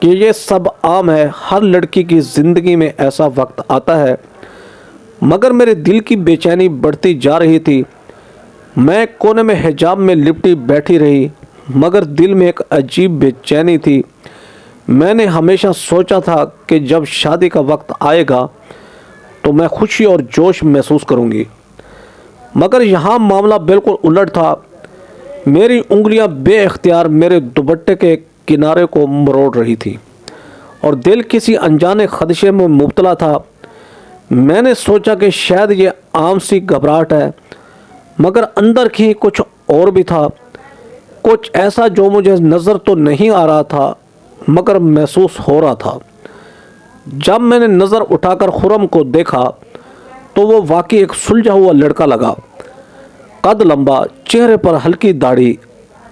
کہ یہ سب عام ہے، ہر لڑکی کی زندگی میں ایسا وقت آتا ہے، مگر میرے دل کی بے چینی بڑھتی جا رہی تھی۔ میں کونے میں حجاب میں لپٹی بیٹھی رہی، مگر دل میں ایک عجیب بے چینی تھی۔ میں نے ہمیشہ سوچا تھا کہ جب شادی کا وقت آئے گا تو میں خوشی اور جوش محسوس کروں گی، مگر یہاں معاملہ بالکل الٹ تھا۔ میری انگلیاں بے اختیار میرے دوپٹے کے کنارے کو مروڑ رہی تھی اور دل کسی انجانے خدشے میں مبتلا تھا۔ میں نے سوچا کہ شاید یہ عام سی گھبراہٹ ہے، مگر اندر کہیں کچھ اور بھی تھا، کچھ ایسا جو مجھے نظر تو نہیں آ رہا تھا مگر محسوس ہو رہا تھا۔ جب میں نے نظر اٹھا کر خرم کو دیکھا تو وہ واقعی ایک سلجھا ہوا لڑکا لگا۔ قد لمبا، چہرے پر ہلکی داڑھی،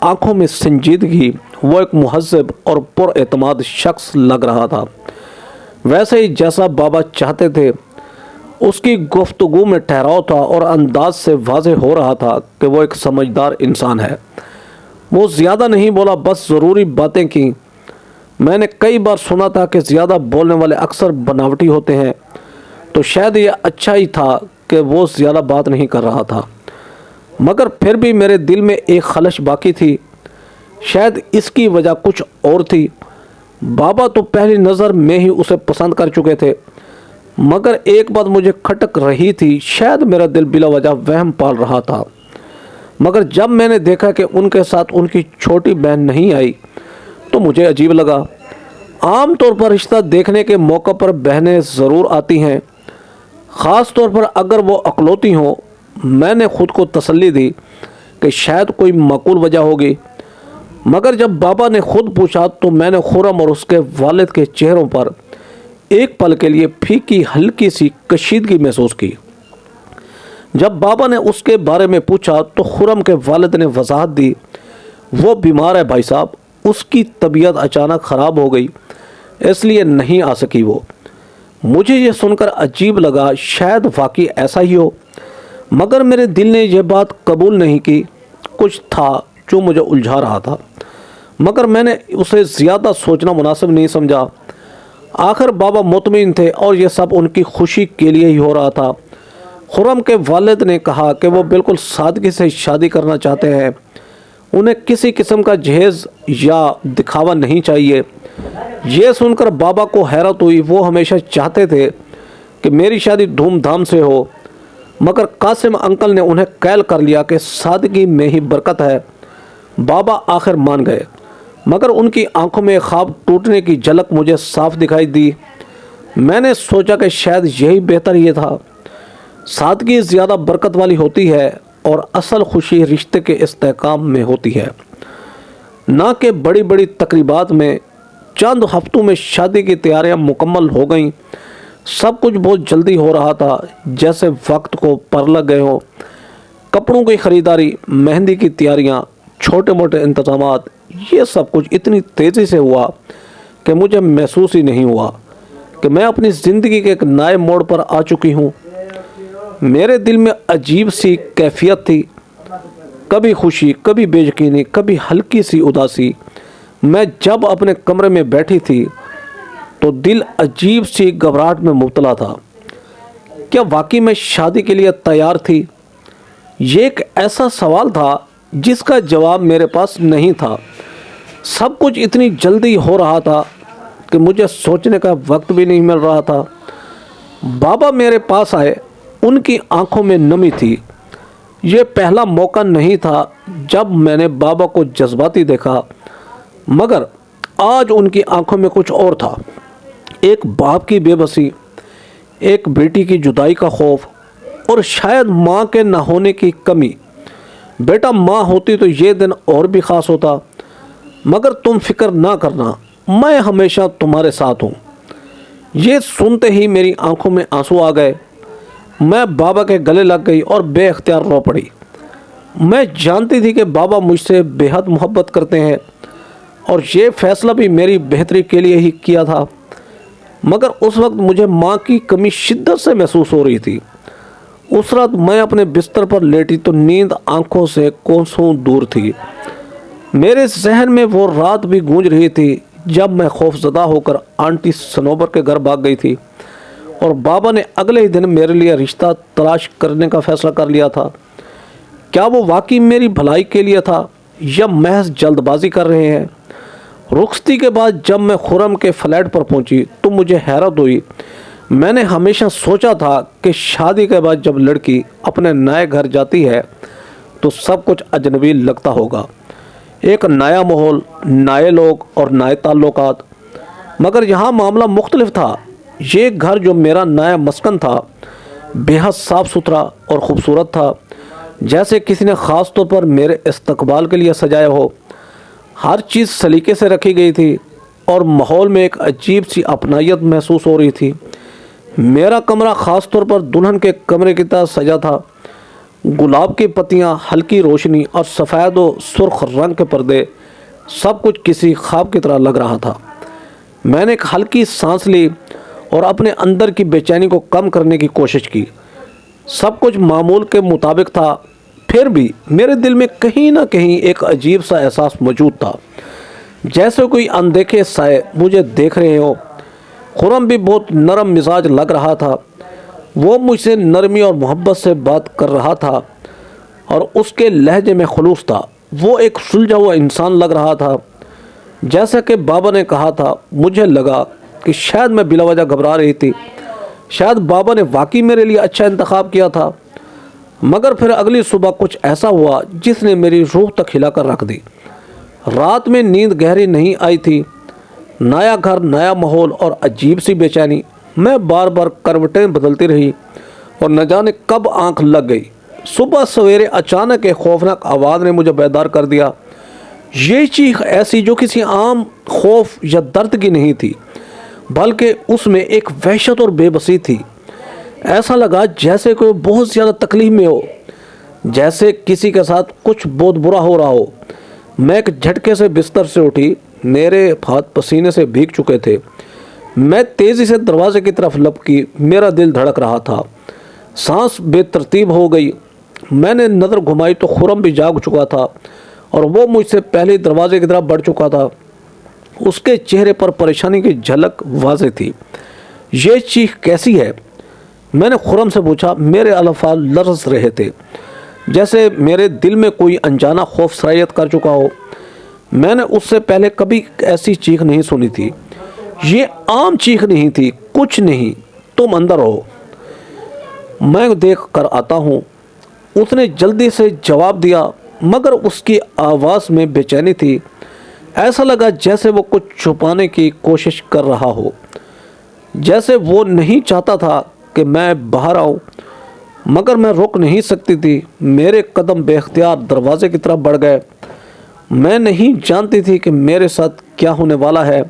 آنکھوں میں سنجیدگی، وہ ایک مہذب اور پر اعتماد شخص لگ رہا تھا، ویسے ہی جیسا بابا چاہتے تھے۔ اس کی گفتگو میں ٹھہراؤ تھا اور انداز سے واضح ہو رہا تھا کہ وہ ایک سمجھدار انسان ہے۔ وہ زیادہ نہیں بولا، بس ضروری باتیں کی۔ میں نے کئی بار سنا تھا کہ زیادہ بولنے والے اکثر بناوٹی ہوتے ہیں، تو شاید یہ اچھا ہی تھا کہ وہ زیادہ بات نہیں کر رہا تھا، مگر پھر بھی میرے دل میں ایک خلش باقی تھی۔ شاید اس کی وجہ کچھ اور تھی۔ بابا تو پہلی نظر میں ہی اسے پسند کر چکے تھے، مگر ایک بات مجھے کھٹک رہی تھی، شاید میرا دل بلا وجہ وہم پال رہا تھا۔ مگر جب میں نے دیکھا کہ ان کے ساتھ ان کی چھوٹی بہن نہیں آئی تو مجھے عجیب لگا۔ عام طور پر رشتہ دیکھنے کے موقع پر بہنیں ضرور آتی ہیں، خاص طور پر اگر وہ اکلوتی ہوں۔ میں نے خود کو تسلی دی کہ شاید کوئی معقول وجہ ہوگی، مگر جب بابا نے خود پوچھا تو میں نے خرم اور اس کے والد کے چہروں پر ایک پل کے لیے پھیکی ہلکی سی کشیدگی محسوس کی۔ جب بابا نے اس کے بارے میں پوچھا تو خرم کے والد نے وضاحت دی، وہ بیمار ہے بھائی صاحب، اس کی طبیعت اچانک خراب ہو گئی، اس لیے نہیں آ سکی وہ۔ مجھے یہ سن کر عجیب لگا، شاید واقعی ایسا ہی ہو، مگر میرے دل نے یہ بات قبول نہیں کی۔ کچھ تھا جو مجھے الجھا رہا تھا، مگر میں نے اسے زیادہ سوچنا مناسب نہیں سمجھا۔ آخر بابا مطمئن تھے اور یہ سب ان کی خوشی کے لیے ہی ہو رہا تھا۔ خرم کے والد نے کہا کہ وہ بالکل سادگی سے شادی کرنا چاہتے ہیں، انہیں کسی قسم کا جہیز یا دکھاوا نہیں چاہیے۔ یہ سن کر بابا کو حیرت ہوئی، وہ ہمیشہ چاہتے تھے کہ میری شادی دھوم دھام سے ہو، مگر قاسم انکل نے انہیں قائل کر لیا کہ سادگی میں ہی برکت ہے۔ بابا آخر مان گئے، مگر ان کی آنکھوں میں خواب ٹوٹنے کی جھلک مجھے صاف دکھائی دی۔ میں نے سوچا کہ شاید یہی بہتر یہ تھا۔ سادگی زیادہ برکت والی ہوتی ہے اور اصل خوشی رشتے کے استحکام میں ہوتی ہے، نہ کہ بڑی بڑی تقریبات میں۔ چند ہفتوں میں شادی کی تیاریاں مکمل ہو گئیں۔ سب کچھ بہت جلدی ہو رہا تھا، جیسے وقت کو پر لگ گئے ہوں۔ کپڑوں کی خریداری، مہندی کی تیاریاں، چھوٹے موٹے انتظامات، یہ سب کچھ اتنی تیزی سے ہوا کہ مجھے محسوس ہی نہیں ہوا کہ میں اپنی زندگی کے ایک نئے موڑ پر آ چکی ہوں۔ میرے دل میں عجیب سی کیفیت تھی، کبھی خوشی، کبھی بے یقینی، کبھی ہلکی سی اداسی۔ میں جب اپنے کمرے میں بیٹھی تھی تو دل عجیب سی گھبراہٹ میں مبتلا تھا۔ کیا واقعی میں شادی کے لیے تیار تھی؟ یہ ایک ایسا سوال تھا جس کا جواب میرے پاس نہیں تھا۔ سب کچھ اتنی جلدی ہو رہا تھا کہ مجھے سوچنے کا وقت بھی نہیں مل رہا تھا۔ بابا میرے پاس آئے، ان کی آنکھوں میں نمی تھی۔ یہ پہلا موقع نہیں تھا جب میں نے بابا کو جذباتی دیکھا، مگر آج ان کی آنکھوں میں کچھ اور تھا، ایک باپ کی بے بسی، ایک بیٹی کی جدائی کا خوف، اور شاید ماں کے نہ ہونے کی کمی۔ بیٹا، ماں ہوتی تو یہ دن اور بھی خاص ہوتا، مگر تم فکر نہ کرنا، میں ہمیشہ تمہارے ساتھ ہوں۔ یہ سنتے ہی میری آنکھوں میں آنسو آ گئے۔ میں بابا کے گلے لگ گئی اور بے اختیار رو پڑی۔ میں جانتی تھی کہ بابا مجھ سے بے حد محبت کرتے ہیں اور یہ فیصلہ بھی میری بہتری کے لیے ہی کیا تھا، مگر اس وقت مجھے ماں کی کمی شدت سے محسوس ہو رہی تھی۔ اس رات میں اپنے بستر پر لیٹی تو نیند آنکھوں سے کوسوں دور تھی۔ میرے ذہن میں وہ رات بھی گونج رہی تھی جب میں خوف زدہ ہو کر آنٹی سنوبر کے گھر بھاگ گئی تھی اور بابا نے اگلے ہی دن میرے لیے رشتہ تلاش کرنے کا فیصلہ کر لیا تھا، کیا وہ واقعی میری بھلائی کے لیے تھا یا محض جلد بازی کر رہے ہیں؟ رخصتی کے بعد جب میں خرم کے فلیٹ پر پہنچی تو مجھے حیرت ہوئی۔ میں نے ہمیشہ سوچا تھا کہ شادی کے بعد جب لڑکی اپنے نئے گھر جاتی ہے تو سب کچھ اجنبی لگتا ہوگا، ایک نیا ماحول، نئے لوگ اور نئے تعلقات، مگر یہاں معاملہ مختلف تھا۔ یہ گھر جو میرا نیا مسکن تھا بے حد صاف ستھرا اور خوبصورت تھا، جیسے کسی نے خاص طور پر میرے استقبال کے لیے سجایا ہو۔ ہر چیز سلیقے سے رکھی گئی تھی اور ماحول میں ایک عجیب سی اپنائیت محسوس ہو رہی تھی۔ میرا کمرہ خاص طور پر دلہن کے کمرے کی طرح سجا تھا۔ گلاب کی پتیاں، ہلکی روشنی اور سفید و سرخ رنگ کے پردے، سب کچھ کسی خواب کی طرح لگ رہا تھا۔ میں نے ایک ہلکی سانس لی اور اپنے اندر کی بے چینی کو کم کرنے کی کوشش کی۔ سب کچھ معمول کے مطابق تھا، پھر بھی میرے دل میں کہیں نہ کہیں ایک عجیب سا احساس موجود تھا، جیسے کوئی اندیکھے سائے مجھے دیکھ رہے ہوں۔ خرم بھی بہت نرم مزاج لگ رہا تھا۔ وہ مجھ سے نرمی اور محبت سے بات کر رہا تھا اور اس کے لہجے میں خلوص تھا۔ وہ ایک سلجھا ہوا انسان لگ رہا تھا۔ جیسا کہ بابا نے کہا تھا، مجھے لگا کہ شاید میں بلا وجہ گھبرا رہی تھی، شاید بابا نے واقعی میرے لیے اچھا انتخاب کیا تھا۔ مگر پھر اگلی صبح کچھ ایسا ہوا جس نے میری روح تک ہلا کر رکھ دی۔ رات میں نیند گہری نہیں آئی تھی۔ نیا گھر، نیا ماحول اور عجیب سی بے چینی۔ میں بار بار کروٹیں بدلتی رہی اور نہ جانے کب آنکھ لگ گئی۔ صبح سویرے اچانک ایک خوفناک آواز نے مجھے بیدار کر دیا۔ یہ چیخ ایسی جو کسی عام خوف یا درد کی نہیں تھی، بلکہ اس میں ایک وحشت اور بے بسی تھی۔ ایسا لگا جیسے کوئی بہت زیادہ تکلیف میں ہو، جیسے کسی کے ساتھ کچھ بہت برا ہو رہا ہو۔ میں ایک جھٹکے سے بستر سے اٹھی، میرے ہاتھ پسینے سے بھیگ چکے تھے۔ میں تیزی سے دروازے کی طرف لپکی، میرا دل دھڑک رہا تھا، سانس بے ترتیب ہو گئی۔ میں نے نظر گھمائی تو خرم بھی جاگ چکا تھا اور وہ مجھ سے پہلے دروازے کی طرف بڑھ چکا تھا۔ اس کے چہرے پر پریشانی کی جھلک واضح تھی۔ یہ چیخ کیسی ہے؟ میں نے خرم سے پوچھا۔ میرے الفاظ لرز رہے تھے، جیسے میرے دل میں کوئی انجانا خوف سرایت کر چکا ہو۔ میں نے اس سے پہلے کبھی ایسی چیخ نہیں سنی تھی۔ یہ عام چیخ نہیں تھی۔ کچھ نہیں، تم اندر ہو، میں دیکھ کر آتا ہوں، اس نے جلدی سے جواب دیا، مگر اس کی آواز میں بے چینی تھی۔ ایسا لگا جیسے وہ کچھ چھپانے کی کوشش کر رہا ہو، جیسے وہ نہیں چاہتا تھا کہ میں باہر آؤں، مگر میں رک نہیں سکتی تھی۔ میرے قدم بے اختیار دروازے کی طرف بڑھ گئے۔ میں نہیں جانتی تھی کہ میرے ساتھ کیا ہونے والا ہے،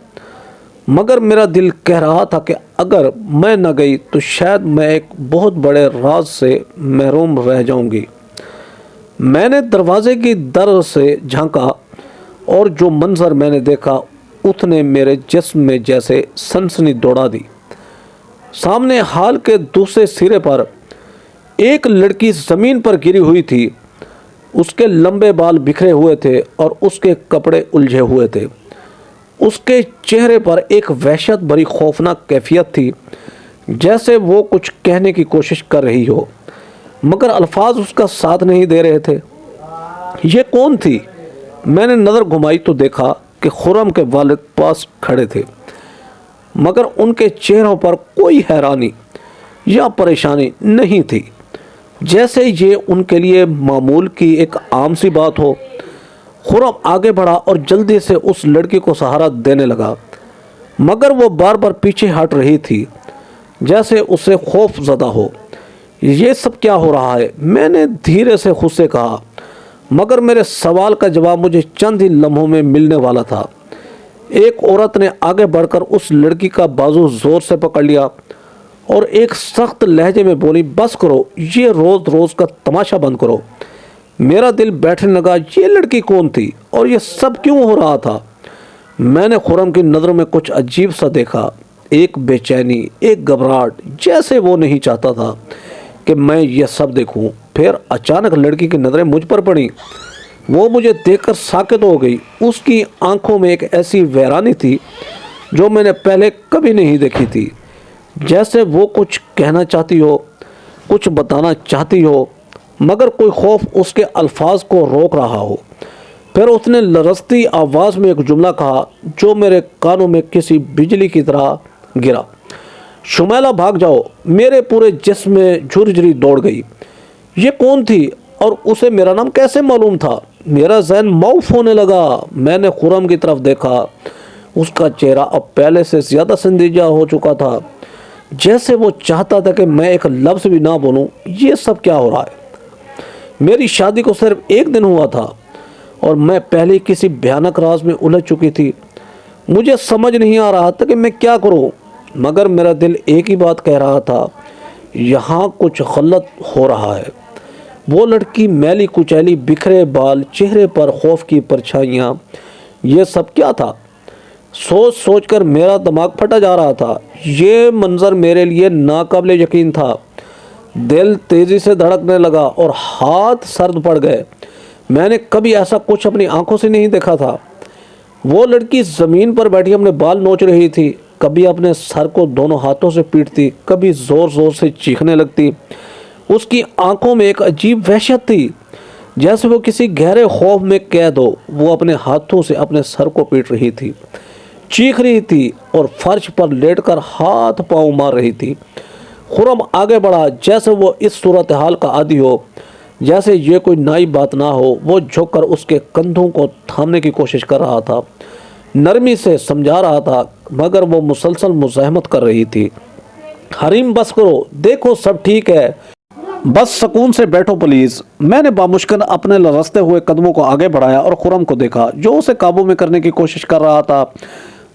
مگر میرا دل کہہ رہا تھا کہ اگر میں نہ گئی تو شاید میں ایک بہت بڑے راز سے محروم رہ جاؤں گی۔ میں نے دروازے کی در سے جھانکا اور جو منظر میں نے دیکھا اس نے میرے جسم میں جیسے سنسنی دوڑا دی۔ سامنے ہال کے دوسرے سرے پر ایک لڑکی زمین پر گری ہوئی تھی۔ اس کے لمبے بال بکھرے ہوئے تھے اور اس کے کپڑے الجھے ہوئے تھے۔ اس کے چہرے پر ایک وحشت بھری خوفناک کیفیت تھی، جیسے وہ کچھ کہنے کی کوشش کر رہی ہو، مگر الفاظ اس کا ساتھ نہیں دے رہے تھے۔ یہ کون تھی؟ میں نے نظر گھمائی تو دیکھا کہ خرم کے والد پاس کھڑے تھے، مگر ان کے چہروں پر کوئی حیرانی یا پریشانی نہیں تھی، جیسے یہ ان کے لیے معمول کی ایک عام سی بات ہو۔ خرم آگے بڑھا اور جلدی سے اس لڑکی کو سہارا دینے لگا، مگر وہ بار بار پیچھے ہٹ رہی تھی، جیسے اسے خوف زدہ ہو۔ یہ سب کیا ہو رہا ہے؟ میں نے دھیرے سے خود سے کہا، مگر میرے سوال کا جواب مجھے چند ہی لمحوں میں ملنے والا تھا۔ ایک عورت نے آگے بڑھ کر اس لڑکی کا بازو زور سے پکڑ لیا اور ایک سخت لہجے میں بولی، بس کرو، یہ روز روز کا تماشا بند کرو۔ میرا دل بیٹھنے لگا۔ یہ لڑکی کون تھی اور یہ سب کیوں ہو رہا تھا؟ میں نے خرم کی نظروں میں کچھ عجیب سا دیکھا، ایک بے چینی، ایک گھبراہٹ، جیسے وہ نہیں چاہتا تھا کہ میں یہ سب دیکھوں۔ پھر اچانک لڑکی کی نظریں مجھ پر پڑیں۔ وہ مجھے دیکھ کر ساکت ہو گئی۔ اس کی آنکھوں میں ایک ایسی ویرانی تھی جو میں نے پہلے کبھی نہیں دیکھی تھی، جیسے وہ کچھ کہنا چاہتی ہو، کچھ بتانا چاہتی ہو، مگر کوئی خوف اس کے الفاظ کو روک رہا ہو۔ پھر اس نے لرزتی آواز میں ایک جملہ کہا جو میرے کانوں میں کسی بجلی کی طرح گرا، شمیلہ بھاگ جاؤ۔ میرے پورے جسم میں جھرجھری دوڑ گئی۔ یہ کون تھی اور اسے میرا نام کیسے معلوم تھا؟ میرا ذہن معاف ہونے لگا۔ میں نے خرم کی طرف دیکھا۔ اس کا چہرہ اب پہلے سے زیادہ سنجیدہ ہو چکا تھا، جیسے وہ چاہتا تھا کہ میں ایک لفظ بھی نہ بولوں۔ یہ سب کیا ہو رہا ہے؟ میری شادی کو صرف ایک دن ہوا تھا اور میں پہلے کسی بھیانک راز میں الجھ چکی تھی۔ مجھے سمجھ نہیں آ رہا تھا کہ میں کیا کروں، مگر میرا دل ایک ہی بات کہہ رہا تھا، یہاں کچھ غلط ہو رہا ہے۔ وہ لڑکی، میلی کچیلی، بکھرے بال، چہرے پر خوف کی پرچھائیاں، یہ سب کیا تھا؟ سوچ سوچ کر میرا دماغ پھٹا جا رہا تھا۔ یہ منظر میرے لیے ناقابل یقین تھا۔ دل تیزی سے دھڑکنے لگا اور ہاتھ سرد پڑ گئے۔ میں نے کبھی ایسا کچھ اپنی آنکھوں سے نہیں دیکھا تھا۔ وہ لڑکی زمین پر بیٹھی اپنے بال نوچ رہی تھی، کبھی اپنے سر کو دونوں ہاتھوں سے پیٹتی، کبھی زور زور سے چیخنے لگتی۔ اس کی آنکھوں میں ایک عجیب وحشت تھی، جیسے وہ کسی گہرے خوف میں قید ہو۔ وہ اپنے ہاتھوں سے اپنے سر کو پیٹ رہی تھی، چیخ رہی تھی اور فرش پر لیٹ کر ہاتھ پاؤں مار رہی تھی۔ خرم آگے بڑھا جیسے وہ اس صورتحال کا عادی ہو، جیسے یہ کوئی نئی بات نہ ہو۔ وہ جھک کر اس کے کندھوں کو تھامنے کی کوشش کر رہا تھا، نرمی سے سمجھا رہا تھا، مگر وہ مسلسل مزاحمت کر رہی تھی۔ حریم بس کرو، دیکھو سب ٹھیک ہے، بس سکون سے بیٹھو پلیز۔ میں نے بامشکل اپنے لرزتے ہوئے قدموں کو آگے بڑھایا اور خرم کو دیکھا، جو اسے قابو میں کرنے کی کوشش کر رہا تھا،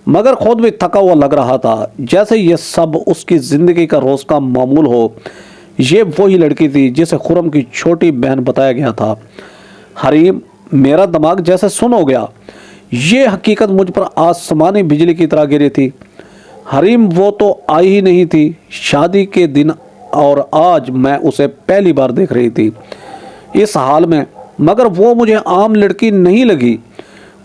مگر خود بھی تھکا ہوا لگ رہا تھا، جیسے یہ سب اس کی زندگی کا روز کا معمول ہو۔ یہ وہی لڑکی تھی جسے خرم کی چھوٹی بہن بتایا گیا تھا۔ حریم، میرا دماغ جیسے سن ہو گیا۔ یہ حقیقت مجھ پر آسمانی بجلی کی طرح گری تھی۔ حریم وہ تو آئی ہی نہیں تھی شادی کے دن، اور آج میں اسے پہلی بار دیکھ رہی تھی اس حال میں، مگر وہ مجھے عام لڑکی نہیں لگی۔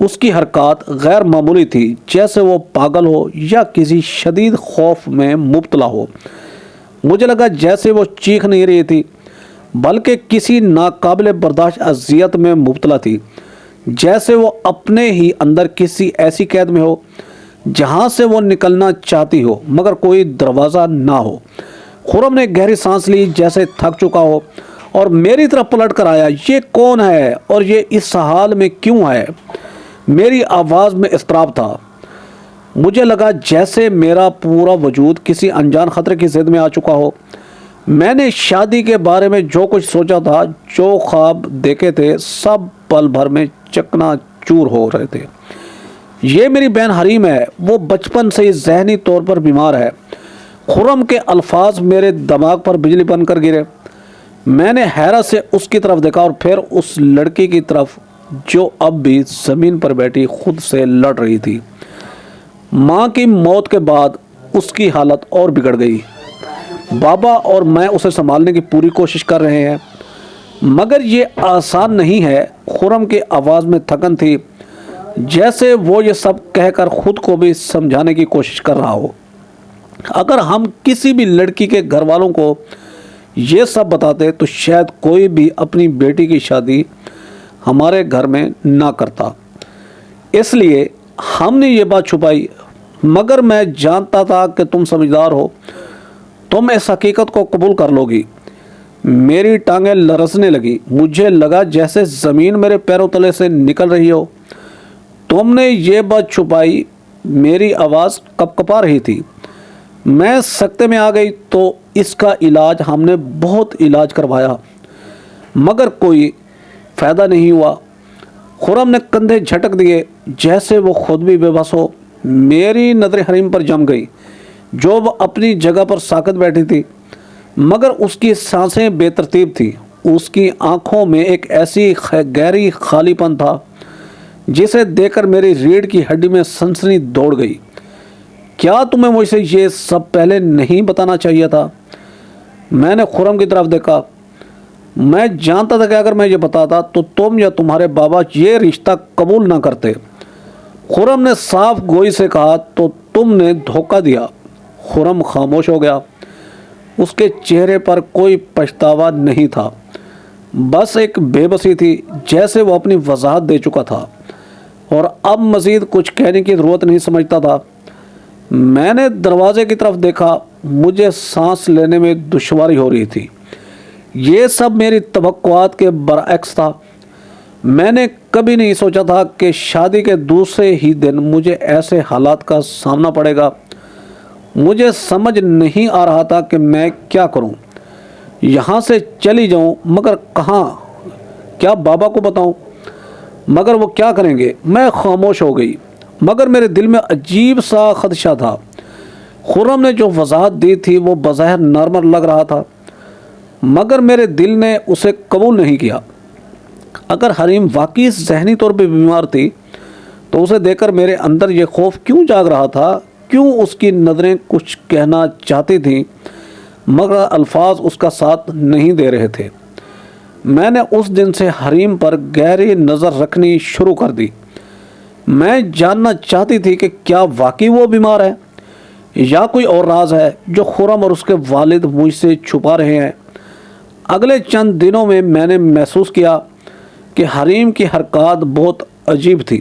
اس کی حرکات غیر معمولی تھی، جیسے وہ پاگل ہو یا کسی شدید خوف میں مبتلا ہو۔ مجھے لگا جیسے وہ چیخ نہیں رہی تھی، بلکہ کسی ناقابل برداشت اذیت میں مبتلا تھی، جیسے وہ اپنے ہی اندر کسی ایسی قید میں ہو جہاں سے وہ نکلنا چاہتی ہو، مگر کوئی دروازہ نہ ہو۔ خرم نے گہری سانس لی، جیسے تھک چکا ہو، اور میری طرف پلٹ کر آیا۔ یہ کون ہے اور یہ اس حال میں کیوں ہے؟ میری آواز میں اضطراب تھا۔ مجھے لگا جیسے میرا پورا وجود کسی انجان خطرے کی زد میں آ چکا ہو۔ میں نے شادی کے بارے میں جو کچھ سوچا تھا، جو خواب دیکھے تھے، سب پل بھر میں چکنا چور ہو رہے تھے۔ یہ میری بہن حریم ہے، وہ بچپن سے ہی ذہنی طور پر بیمار ہے۔ خرم کے الفاظ میرے دماغ پر بجلی بن کر گرے۔ میں نے حیرت سے اس کی طرف دیکھا اور پھر اس لڑکی کی طرف جو اب بھی زمین پر بیٹھی خود سے لڑ رہی تھی۔ ماں کی موت کے بعد اس کی حالت اور بگڑ گئی۔ بابا اور میں اسے سنبھالنے کی پوری کوشش کر رہے ہیں، مگر یہ آسان نہیں ہے۔ خرم کی آواز میں تھکن تھی، جیسے وہ یہ سب کہہ کر خود کو بھی سمجھانے کی کوشش کر رہا ہو۔ اگر ہم کسی بھی لڑکی کے گھر والوں کو یہ سب بتاتے تو شاید کوئی بھی اپنی بیٹی کی شادی ہمارے گھر میں نہ کرتا، اس لیے ہم نے یہ بات چھپائی۔ مگر میں جانتا تھا کہ تم سمجھدار ہو، تم اس حقیقت کو قبول کر لو گی۔ میری ٹانگیں لرزنے لگی، مجھے لگا جیسے زمین میرے پیروں تلے سے نکل رہی ہو۔ تم نے یہ بات چھپائی، میری آواز کپکپا رہی تھی۔ میں سکتے میں آ گئی تو اس کا علاج ہم نے بہت علاج کروایا، مگر کوئی فائدہ نہیں ہوا۔ خرم نے کندھے جھٹک دیے، جیسے وہ خود بھی بے بس ہو۔ میری نظر حریم پر جم گئی، جو وہ اپنی جگہ پر ساکت بیٹھی تھی، مگر اس کی سانسیں بے ترتیب تھی۔ اس کی آنکھوں میں ایک ایسی گہری خالی پن تھا جسے دیکھ کر میری ریڑھ کی ہڈی میں سنسنی دوڑ گئی۔ کیا تمہیں مجھ سے یہ سب پہلے نہیں بتانا چاہیے تھا؟ میں نے خرم کی طرف دیکھا۔ میں جانتا تھا کہ اگر میں یہ بتاتا تو تم یا تمہارے بابا یہ رشتہ قبول نہ کرتے۔ خرم نے صاف گوئی سے کہا، تو تم نے دھوکہ دیا۔ خرم خاموش ہو گیا۔ اس کے چہرے پر کوئی پچھتاوا نہیں تھا، بس ایک بے بسی تھی، جیسے وہ اپنی وضاحت دے چکا تھا اور اب مزید کچھ کہنے کی ضرورت نہیں سمجھتا تھا۔ میں نے دروازے کی طرف دیکھا، مجھے سانس لینے میں دشواری ہو رہی تھی۔ یہ سب میری توقعات کے برعکس تھا۔ میں نے کبھی نہیں سوچا تھا کہ شادی کے دوسرے ہی دن مجھے ایسے حالات کا سامنا پڑے گا۔ مجھے سمجھ نہیں آ رہا تھا کہ میں کیا کروں۔ یہاں سے چلی جاؤں، مگر کہاں؟ کیا بابا کو بتاؤں؟ مگر وہ کیا کریں گے؟ میں خاموش ہو گئی، مگر میرے دل میں عجیب سا خدشہ تھا۔ خرم نے جو وضاحت دی تھی وہ بظاہر نارمل لگ رہا تھا، مگر میرے دل نے اسے قبول نہیں کیا۔ اگر حریم واقعی ذہنی طور پہ بیمار تھی تو اسے دیکھ کر میرے اندر یہ خوف کیوں جاگ رہا تھا؟ کیوں اس کی نظریں کچھ کہنا چاہتی تھیں مگر الفاظ اس کا ساتھ نہیں دے رہے تھے؟ میں نے اس دن سے حریم پر گہری نظر رکھنی شروع کر دی۔ میں جاننا چاہتی تھی کہ کیا واقعی وہ بیمار ہے یا کوئی اور راز ہے جو خرم اور اس کے والد مجھ سے چھپا رہے ہیں۔ اگلے چند دنوں میں نے محسوس کیا کہ حریم کی حرکات بہت عجیب تھی۔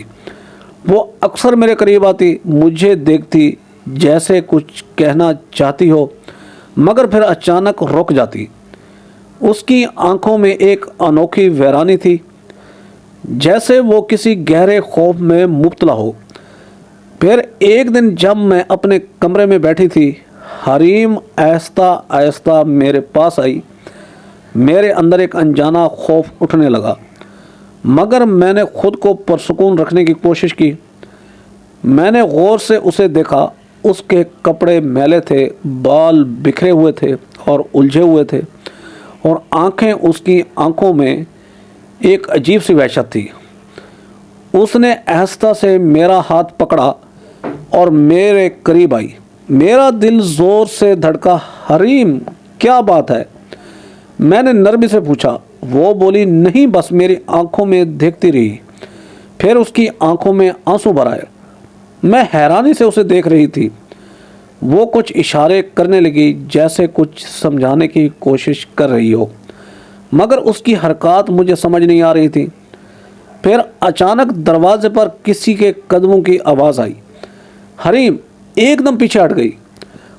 وہ اکثر میرے قریب آتی، مجھے دیکھتی، جیسے کچھ کہنا چاہتی ہو، مگر پھر اچانک رک جاتی۔ اس کی آنکھوں میں ایک انوکھی ویرانی تھی، جیسے وہ کسی گہرے خوف میں مبتلا ہو۔ پھر ایک دن جب میں اپنے کمرے میں بیٹھی تھی، حریم آہستہ آہستہ میرے پاس آئی۔ میرے اندر ایک انجانا خوف اٹھنے لگا، مگر میں نے خود کو پرسکون رکھنے کی کوشش کی۔ میں نے غور سے اسے دیکھا۔ اس کے کپڑے میلے تھے، بال بکھرے ہوئے تھے اور الجھے ہوئے تھے، اور آنکھیں، اس کی آنکھوں میں ایک عجیب سی وحشت تھی۔ اس نے آہستہ سے میرا ہاتھ پکڑا اور میرے قریب آئی۔ میرا دل زور سے دھڑکا۔ حریم، کیا بات ہے؟ میں نے نرمی سے پوچھا۔ وہ بولی، نہیں، بس میری آنکھوں میں دیکھتی رہی۔ پھر اس کی آنکھوں میں آنسو بھر آئے۔ میں حیرانی سے اسے دیکھ رہی تھی۔ وہ کچھ اشارے کرنے لگی، جیسے کچھ سمجھانے کی کوشش کر رہی ہو، مگر اس کی حرکات مجھے سمجھ نہیں آ رہی تھی۔ پھر اچانک دروازے پر کسی کے قدموں کی آواز آئی۔ حریم ایک دم پیچھے ہٹ گئی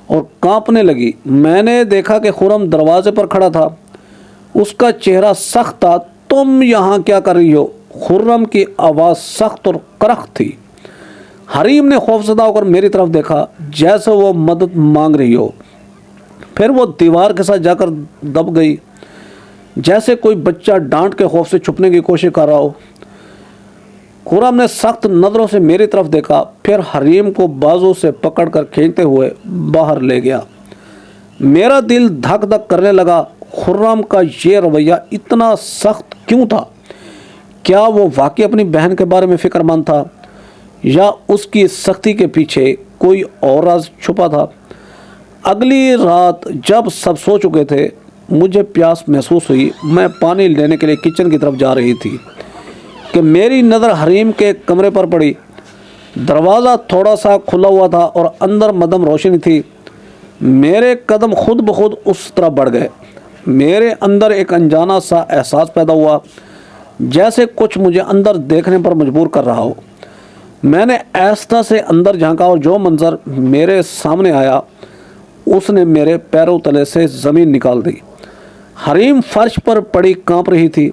اور کانپنے لگی۔ میں نے دیکھا کہ خرم دروازے پر کھڑا تھا۔ اس کا چہرہ سخت تھا۔ تم یہاں کیا کر رہی ہو؟ خرم کی آواز سخت اور کرخت تھی۔ حریم نے خوفزدہ ہو کر میری طرف دیکھا، جیسے وہ مدد مانگ رہی ہو۔ پھر وہ دیوار کے ساتھ جا کر دب گئی، جیسے کوئی بچہ ڈانٹ کے خوف سے چھپنے کی کوشش کر رہا ہو۔ خرم نے سخت نظروں سے میری طرف دیکھا، پھر حریم کو بازو سے پکڑ کر کھینچتے ہوئے باہر لے گیا۔ میرا دل دھک دھک کرنے لگا۔ خرم کا یہ رویہ اتنا سخت کیوں تھا؟ کیا وہ واقعی اپنی بہن کے بارے میں فکر مند تھا، یا اس کی سختی کے پیچھے کوئی اور راز چھپا تھا؟ اگلی رات جب سب سو چکے تھے، مجھے پیاس محسوس ہوئی۔ میں پانی لینے کے لیے کچن کی طرف جا رہی تھی کہ میری نظر حریم کے کمرے پر پڑی۔ دروازہ تھوڑا سا کھلا ہوا تھا اور اندر مدھم روشنی تھی۔ میرے قدم خود بخود اس طرف بڑھ گئے۔ میرے اندر ایک انجانا سا احساس پیدا ہوا، جیسے کچھ مجھے اندر دیکھنے پر مجبور کر رہا ہو۔ میں نے آہستہ سے اندر جھانکا اور جو منظر میرے سامنے آیا اس نے میرے پیروں تلے سے زمین نکال دی۔ حریم فرش پر پڑی کانپ رہی تھی۔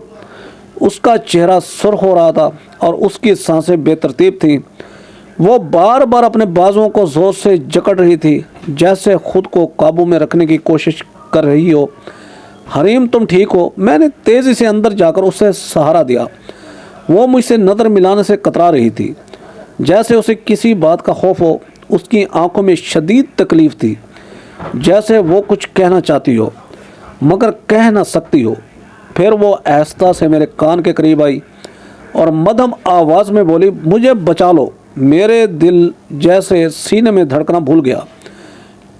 اس کا چہرہ سرخ ہو رہا تھا اور اس کی سانسیں بے ترتیب تھیں۔ وہ بار بار اپنے بازوؤں کو زور سے جکڑ رہی تھی، جیسے خود کو قابو میں رکھنے کی کوشش کر رہی ہو۔ حریم، تم ٹھیک ہو؟ میں نے تیزی سے اندر جا کر اسے سہارا دیا۔ وہ مجھ سے نظر ملانے سے کترا رہی تھی، جیسے اسے کسی بات کا خوف ہو۔ اس کی آنکھوں میں شدید تکلیف تھی، جیسے وہ کچھ کہنا چاہتی ہو مگر کہہ نہ سکتی ہو۔ پھر وہ آہستہ سے میرے کان کے قریب آئی اور مدھم آواز میں بولی، مجھے بچا لو۔ میرے دل جیسے سینے میں دھڑکنا بھول گیا۔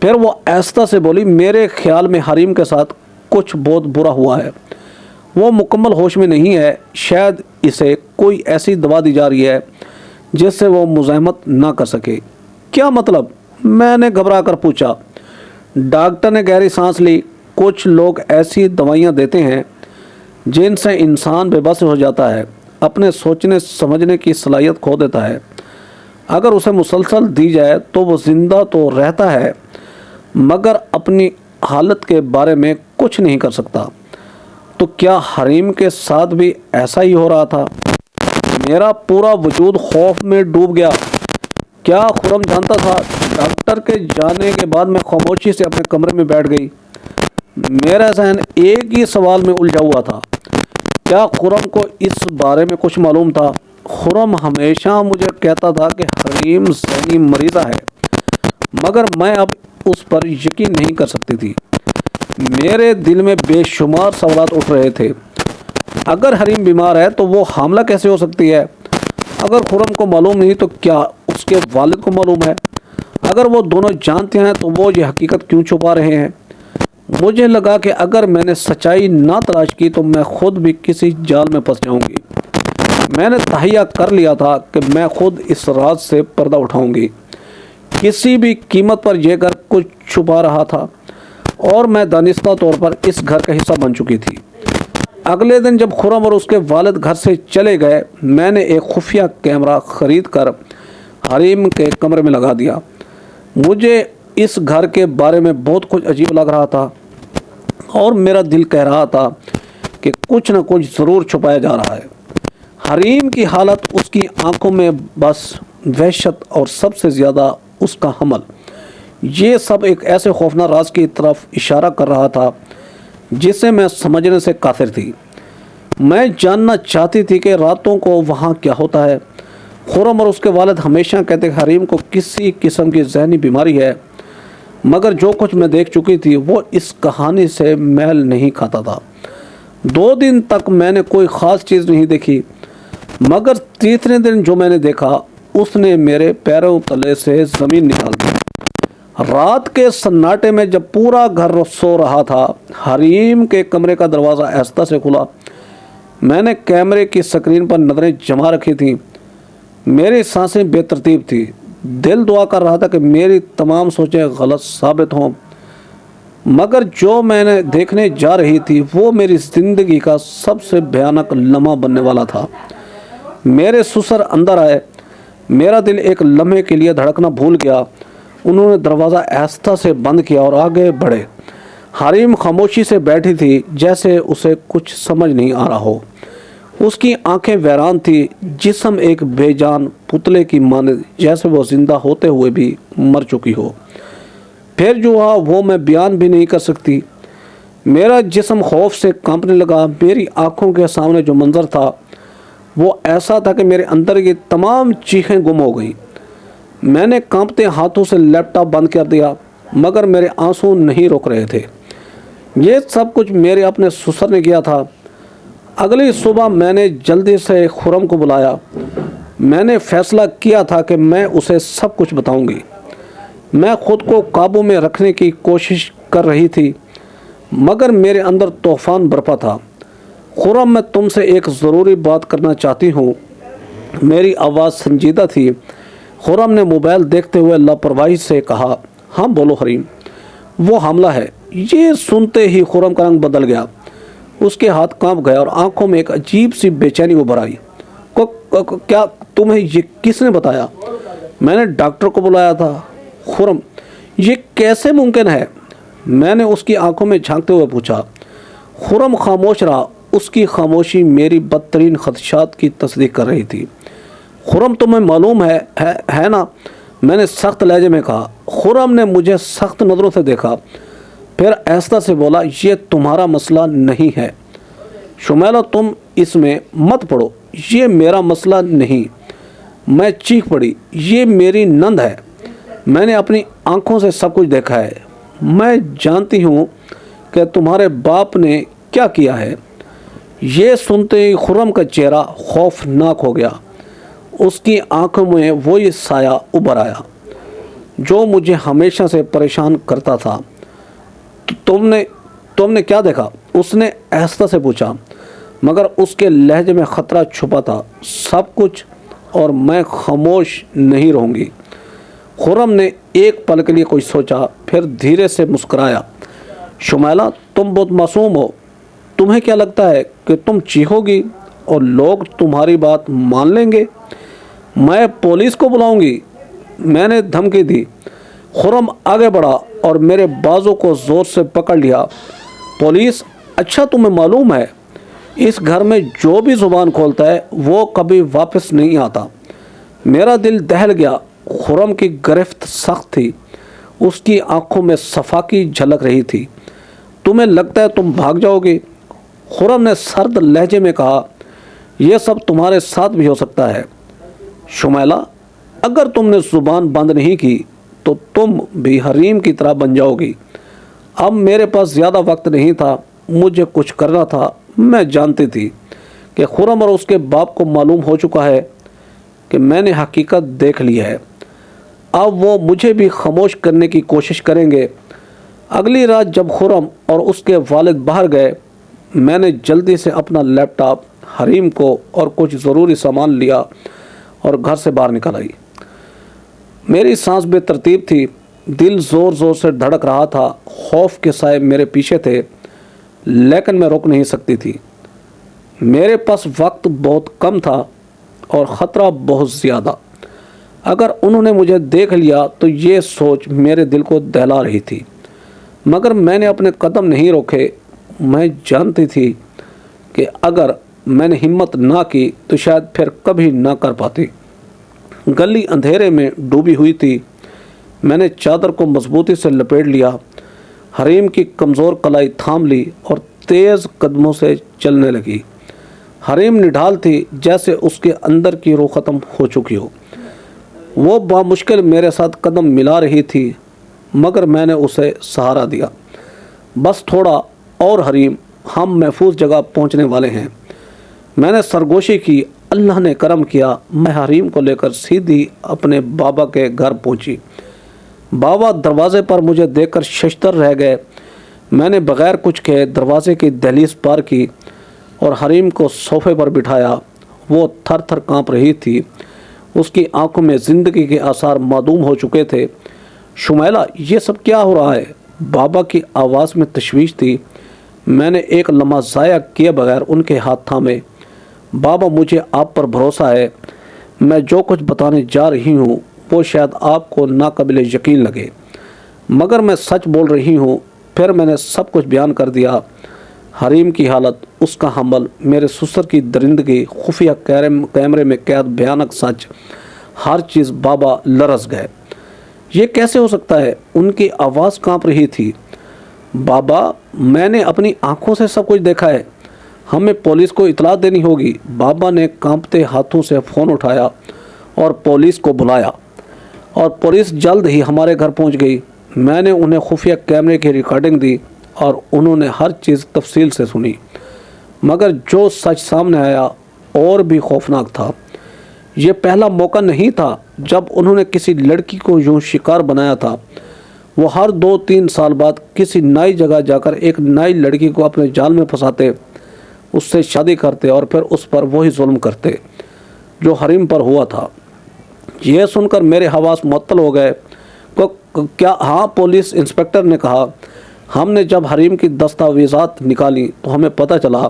پھر وہ آہستہ سے بولی، میرے خیال میں حریم کے ساتھ کچھ بہت برا ہوا ہے، وہ مکمل ہوش میں نہیں ہے، شاید اسے کوئی ایسی دوا دی جا رہی ہے جس سے وہ مزاحمت نہ کر سکے۔ کیا مطلب؟ میں نے گھبرا کر پوچھا۔ ڈاکٹر نے گہری سانس لی۔ کچھ لوگ ایسی دوائیاں دیتے ہیں جن سے انسان بے بس ہو جاتا ہے، اپنے سوچنے سمجھنے کی صلاحیت کھو دیتا ہے۔ اگر اسے مسلسل دی جائے تو وہ زندہ تو رہتا ہے مگر اپنی حالت کے بارے میں کچھ نہیں کر سکتا۔ تو کیا حریم کے ساتھ بھی ایسا ہی ہو رہا تھا؟ میرا پورا وجود خوف میں ڈوب گیا۔ کیا خرم جانتا تھا؟ ڈاکٹر کے جانے کے بعد میں خاموشی سے اپنے کمرے میں بیٹھ گئی۔ میرا ذہن ایک ہی سوال میں الجھا ہوا تھا، کیا خرم کو اس بارے میں کچھ معلوم تھا؟ خرم ہمیشہ مجھے کہتا تھا کہ حریم ذہنی مریضہ ہے، مگر میں اب اس پر یقین نہیں کر سکتی تھی۔ میرے دل میں بے شمار سوالات اٹھ رہے تھے۔ اگر حریم بیمار ہے تو وہ حاملہ کیسے ہو سکتی ہے؟ اگر خرم کو معلوم نہیں تو کیا اس کے والد کو معلوم ہے؟ اگر وہ دونوں جانتے ہیں تو وہ یہ حقیقت کیوں چھپا رہے ہیں؟ مجھے لگا کہ اگر میں نے سچائی نہ تلاش کی تو میں خود بھی کسی جال میں پھنس جاؤں گی۔ میں نے تہیہ کر لیا تھا کہ میں خود اس راز سے پردہ اٹھاؤں گی۔ کسی بھی قیمت پر یہ گھر کچھ چھپا رہا تھا اور میں دانستہ طور پر اس گھر کا حصہ بن چکی تھی۔ اگلے دن جب خرم اور اس کے والد گھر سے چلے گئے، میں نے ایک خفیہ کیمرہ خرید کر حریم کے کمرے میں لگا دیا۔ مجھے اس گھر کے بارے میں بہت کچھ عجیب لگ رہا تھا اور میرا دل کہہ رہا تھا کہ کچھ نہ کچھ ضرور چھپایا جا رہا ہے۔ حریم کی حالت، اس کی آنکھوں میں بس وحشت اور سب سے زیادہ اس کا حمل، یہ سب ایک ایسے خوفناک راز کی طرف اشارہ کر رہا تھا جسے میں سمجھنے سے قاصر تھی۔ میں جاننا چاہتی تھی کہ راتوں کو وہاں کیا ہوتا ہے۔ خرم اور اس کے والد ہمیشہ کہتے کہ حریم کو کسی قسم کی ذہنی بیماری ہے، مگر جو کچھ میں دیکھ چکی تھی وہ اس کہانی سے میل نہیں کھاتا تھا۔ 2 دن تک میں نے کوئی خاص چیز نہیں دیکھی، مگر تیسرے دن جو میں نے دیکھا اس نے میرے پیروں تلے سے زمین نکال دی۔ رات کے سناٹے میں جب پورا گھر سو رہا تھا، حریم کے کمرے کا دروازہ آہستہ سے کھلا۔ میں نے کیمرے کی سکرین پر نظریں جما رکھی تھیں۔ میری سانسیں بے ترتیب تھی۔ دل دعا کر رہا تھا کہ میری تمام سوچیں غلط ثابت ہوں، مگر جو میں نے دیکھنے جا رہی تھی وہ میری زندگی کا سب سے بھیانک لمحہ بننے والا تھا۔ میرے سسر اندر آئے۔ میرا دل ایک لمحے کے لیے دھڑکنا بھول گیا۔ انہوں نے دروازہ آہستہ سے بند کیا اور آگے بڑھے۔ حریم خاموشی سے بیٹھی تھی، جیسے اسے کچھ سمجھ نہیں آ رہا ہو۔ اس کی آنکھیں ویران تھی، جسم ایک بے جان پتلے کی مانند، جیسے وہ زندہ ہوتے ہوئے بھی مر چکی ہو۔ پھر جو ہوا وہ میں بیان بھی نہیں کر سکتی۔ میرا جسم خوف سے کانپنے لگا۔ میری آنکھوں کے سامنے جو منظر تھا وہ ایسا تھا کہ میرے اندر کی تمام چیخیں گم ہو گئیں۔ میں نے کانپتے ہاتھوں سے لیپ ٹاپ بند کر دیا، مگر میرے آنسو نہیں روک رہے تھے۔ یہ سب کچھ میرے اپنے سسر نے کیا تھا۔ اگلی صبح میں نے جلدی سے خرم کو بلایا۔ میں نے فیصلہ کیا تھا کہ میں اسے سب کچھ بتاؤں گی۔ میں خود کو قابو میں رکھنے کی کوشش کر رہی تھی، مگر میرے اندر طوفان برپا تھا۔ خرم، میں تم سے ایک ضروری بات کرنا چاہتی ہوں۔ میری آواز سنجیدہ تھی۔ خرم نے موبائل دیکھتے ہوئے لاپرواہی سے کہا، ہاں بولو حریم، وہ حاملہ ہے۔ یہ سنتے ہی خرم کا رنگ بدل گیا۔ اس کے ہاتھ کانپ گئے اور آنکھوں میں ایک عجیب سی بے چینی ابھر آئی۔ کیا تمہیں یہ کس نے بتایا؟ میں نے ڈاکٹر کو بلایا تھا۔ خرم، یہ کیسے ممکن ہے؟ میں نے اس کی آنکھوں میں جھانکتے ہوئے پوچھا۔ خرم خاموش رہا۔ اس کی خاموشی میری بدترین خدشات کی تصدیق کر رہی تھی۔ خرم، تمہیں معلوم ہے نا؟ میں نے سخت لہجے میں کہا۔ خرم نے مجھے سخت نظروں سے دیکھا، پھر آہستہ سے بولا، یہ تمہارا مسئلہ نہیں ہے شمیلہ، تم اس میں مت پڑو، یہ میرا مسئلہ نہیں۔ میں چیخ پڑی، یہ میری نند ہے، میں نے اپنی آنکھوں سے سب کچھ دیکھا ہے، میں جانتی ہوں کہ تمہارے باپ نے کیا کیا ہے۔ یہ سنتے ہی خرم کا چہرہ خوفناک ہو گیا۔ اس کی آنکھوں میں وہی سایہ ابھر آیا جو مجھے ہمیشہ سے پریشان کرتا تھا۔ تم نے کیا دیکھا؟ اس نے آہستہ سے پوچھا، مگر اس کے لہجے میں خطرہ چھپا تھا۔ سب کچھ، اور میں خاموش نہیں رہوں گی۔ خرم نے ایک پل کے لیے کوئی سوچا، پھر دھیرے سے مسکرایا۔ شمیلہ، تم بہت معصوم ہو۔ تمہیں کیا لگتا ہے کہ تم چیخو گی اور لوگ تمہاری بات مان لیں گے؟ میں پولیس کو بلاؤں گی، میں نے دھمکی دی۔ خرم آگے بڑھا اور میرے بازو کو زور سے پکڑ لیا۔ پولیس؟ اچھا، تمہیں معلوم ہے اس گھر میں جو بھی زبان کھولتا ہے وہ کبھی واپس نہیں آتا۔ میرا دل دہل گیا۔ خرم کی گرفت سخت تھی، اس کی آنکھوں میں صفا کی جھلک رہی تھی۔ تمہیں لگتا ہے تم بھاگ جاؤ گے؟ خرم نے سرد لہجے میں کہا، یہ سب تمہارے ساتھ بھی ہو سکتا ہے۔ شمیلہ، اگر تم نے زبان بند نہیں کی تو تم بھی حریم کی طرح بن جاؤ گی۔ اب میرے پاس زیادہ وقت نہیں تھا، مجھے کچھ کرنا تھا۔ میں جانتی تھی کہ خرم اور اس کے باپ کو معلوم ہو چکا ہے کہ میں نے حقیقت دیکھ لی ہے۔ اب وہ مجھے بھی خاموش کرنے کی کوشش کریں گے۔ اگلی رات جب خرم اور اس کے والد باہر گئے، میں نے جلدی سے اپنا لیپ ٹاپ، حریم کو اور کچھ ضروری سامان لیا اور گھر سے باہر نکل آئی۔ میری سانس بے ترتیب تھی، دل زور زور سے دھڑک رہا تھا۔ خوف کے سائے میرے پیچھے تھے، لیکن میں رک نہیں سکتی تھی۔ میرے پاس وقت بہت کم تھا اور خطرہ بہت زیادہ۔ اگر انہوں نے مجھے دیکھ لیا تو یہ سوچ میرے دل کو دہلا رہی تھی، مگر میں نے اپنے قدم نہیں روکے۔ میں جانتی تھی کہ اگر میں نے ہمت نہ کی تو شاید پھر کبھی نہ کر پاتی۔ گلی اندھیرے میں ڈوبی ہوئی تھی۔ میں نے چادر کو مضبوطی سے لپیٹ لیا، حریم کی کمزور کلائی تھام لی اور تیز قدموں سے چلنے لگی۔ حریم نڈھال تھی، جیسے اس کے اندر کی روح ختم ہو چکی ہو۔ وہ بامشکل میرے ساتھ قدم ملا رہی تھی، مگر میں نے اسے سہارا دیا۔ بس تھوڑا اور حریم، ہم محفوظ جگہ پہنچنے والے ہیں۔ میں نے سرگوشی کی۔ اللہ نے کرم کیا، میں حریم کو لے کر سیدھی اپنے بابا کے گھر پہنچی۔ بابا دروازے پر مجھے دیکھ کر ششدر رہ گئے۔ میں نے بغیر کچھ کہے دروازے کی دہلیز پار کی اور حریم کو صوفے پر بٹھایا۔ وہ تھر تھر کانپ رہی تھی، اس کی آنکھوں میں زندگی کے آثار معدوم ہو چکے تھے۔ شمیلہ، یہ سب کیا ہو رہا ہے؟ بابا کی آواز میں تشویش تھی۔ میں نے ایک لمحہ ضائع کیے بغیر ان کے ہاتھ تھامے۔ بابا، مجھے آپ پر بھروسہ ہے۔ میں جو کچھ بتانے جا رہی ہوں وہ شاید آپ کو ناقابل یقین لگے، مگر میں سچ بول رہی ہوں۔ پھر میں نے سب کچھ بیان کر دیا۔ حریم کی حالت، اس کا حمل، میرے سسر کی درندگی، خفیہ کیمرے میں قید، بھیانک سچ، ہر چیز۔ بابا لرز گئے۔ یہ کیسے ہو سکتا ہے؟ ان کی آواز کانپ رہی تھی۔ بابا، میں نے اپنی آنکھوں سے سب کچھ دیکھا ہے، ہمیں پولیس کو اطلاع دینی ہوگی۔ بابا نے کانپتے ہاتھوں سے فون اٹھایا اور پولیس کو بلایا، اور پولیس جلد ہی ہمارے گھر پہنچ گئی۔ میں نے انہیں خفیہ کیمرے کی ریکارڈنگ دی اور انہوں نے ہر چیز تفصیل سے سنی، مگر جو سچ سامنے آیا اور بھی خوفناک تھا۔ یہ پہلا موقع نہیں تھا جب انہوں نے کسی لڑکی کو یوں شکار بنایا تھا۔ وہ ہر 2-3 سال بعد کسی نئی جگہ جا کر ایک نئی لڑکی کو اپنے جال میں پھنساتے، اس سے شادی کرتے اور پھر اس پر وہی ظلم کرتے جو حریم پر ہوا تھا۔ یہ سن کر میرے حواس معطل ہو گئے۔ کیا؟ ہاں، پولیس انسپکٹر نے کہا۔ ہم نے جب حریم کی دستاویزات نکالی تو ہمیں پتہ چلا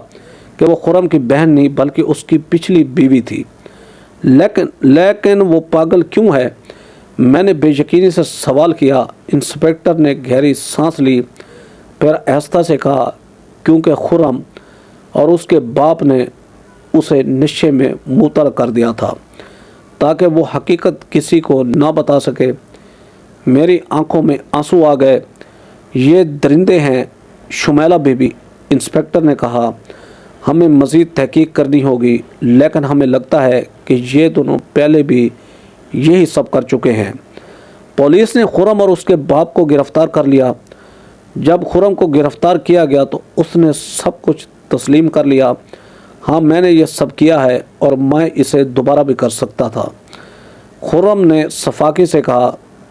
کہ وہ خرم کی بہن نہیں بلکہ اس کی پچھلی بیوی تھی۔ لیکن وہ پاگل کیوں ہے؟ میں نے بے یقینی سے سوال کیا۔ انسپکٹر نے گہری سانس لی، پھر آہستہ سے کہا، کیونکہ خرم اور اس کے باپ نے اسے نشے میں معطل کر دیا تھا تاکہ وہ حقیقت کسی کو نہ بتا سکے۔ میری آنکھوں میں آنسو آ گئے۔ یہ درندے ہیں شمیلہ بی بی، انسپکٹر نے کہا۔ ہمیں مزید تحقیق کرنی ہوگی، لیکن ہمیں لگتا ہے کہ یہ دونوں پہلے بھی یہی سب کر چکے ہیں۔ پولیس نے خرم اور اس کے باپ کو گرفتار کر لیا۔ جب خرم کو گرفتار کیا گیا تو اس نے سب کچھ تسلیم کر لیا۔ ہاں، میں نے یہ سب کیا ہے اور میں اسے دوبارہ بھی کر سکتا تھا۔ خرم نے صفاقی سے کہا،